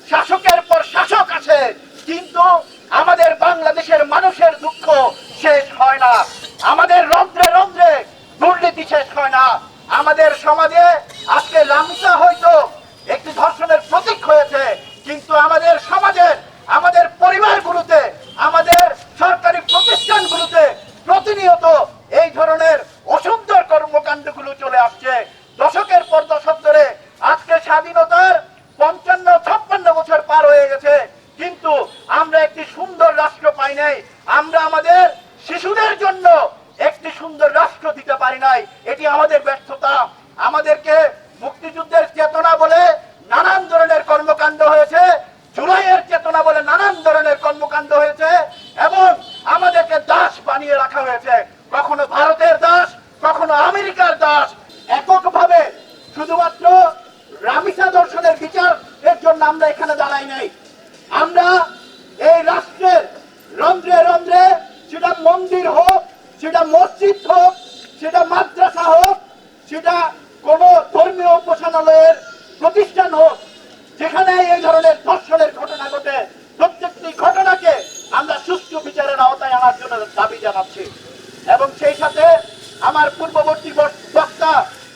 শাসকের পর শাসক আছে, কিন্তু আমাদের বাংলাদেশের মানুষের দুঃখ শেষ হয় না। আমাদের রন্ধ্রে রন্ধ্রে দুর্নীতি শেষ হয় না। আমাদের সমাজে আজকে লামিসা হয়তো একটি ধর্ষণের প্রতীক হয়েছে, কিন্তু আমাদের সমাজের, আমাদের পরিবারগুলোতে, আমাদের সরকারি প্রতিষ্ঠানগুলোতে প্রতিনিয়ত এই ধরনের অসুন্দর কর্মকাণ্ডগুলো চলে আসছে। দশকের পর দশক ধরে আজকে স্বাধীনতার 55-56 বছর পার হয়ে গেছে, কিন্তু আমরা একটি সুন্দর রাষ্ট্র পাই নাই। আমরা আমাদের শিশুদের জন্য একটি সুন্দর রাষ্ট্র দিতে পারি নাই। এটি আমাদের ব্যর্থতা। আমাদেরকে মুক্তিযুদ্ধের চেতনা বলে নানান ধরনের কর্মকাণ্ড হয়েছে, জুলাইয়ের চেতনা বলে নানান ধরনের কর্মকাণ্ড হয়েছে, এবং আমাদেরকে দাস বানিয়ে রাখা হয়েছে। কখনো ভারতের দাস, কখনো আমেরিকার দাস। এককভাবে শুধুমাত্র রামিসা দর্শনের বিচারের জন্য আমরা এখানে দাঁড়াই নাই। আমরা এই রাষ্ট্রের রন্ধ্রে রন্ধ্রে, সেটা মন্দির হোক, সেটা মসজিদ হোক, সেটা মাদ্রাসা হোক, সেটা কোন ধর্মীয় উপাসনালয়ের প্রতিষ্ঠান হোক, যেখানে এই ধরনের ধর্ষণের ঘটনা ঘটে, প্রত্যেকটি ঘটনাকে আমরা সুষ্ঠু বিচারের আওতায় আনার জন্য দাবি জানাচ্ছি। এবং সেই সাথে আমার পূর্ববর্তী বক্তা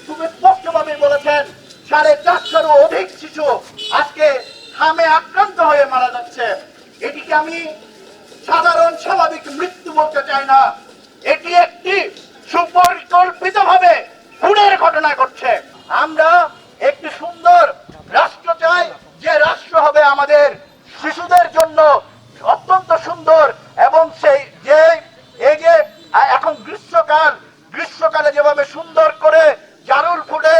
খুব স্পষ্টভাবে বলেছেন, 450-এরও অধিক শিশু আজকে হামে আক্রান্ত হয়ে মারা যাচ্ছে। এটিকে আমি সাধারণ স্বাভাবিক মৃত্যু বলতে চাই না, এটি একটি সুপরিকল্পিতভাবে খুনের ঘটনা ঘটছে। আমরা একটি সুন্দর রাষ্ট্র চাই, যে রাষ্ট্র হবে আমাদের শিশুদের জন্য অত্যন্ত সুন্দর, এবং সেই যে এই যে এখন গ্রীষ্মকালে যেভাবে সুন্দর করে জারুল ফুটে,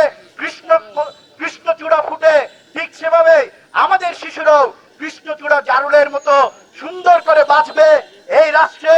কৃষ্ণচূড়া ফুটে, ঠিক সেভাবে আমাদের শিশুরাও কৃষ্ণচূড়া জারুলের মতো সুন্দর করে বাঁচবে এই রাষ্ট্রে।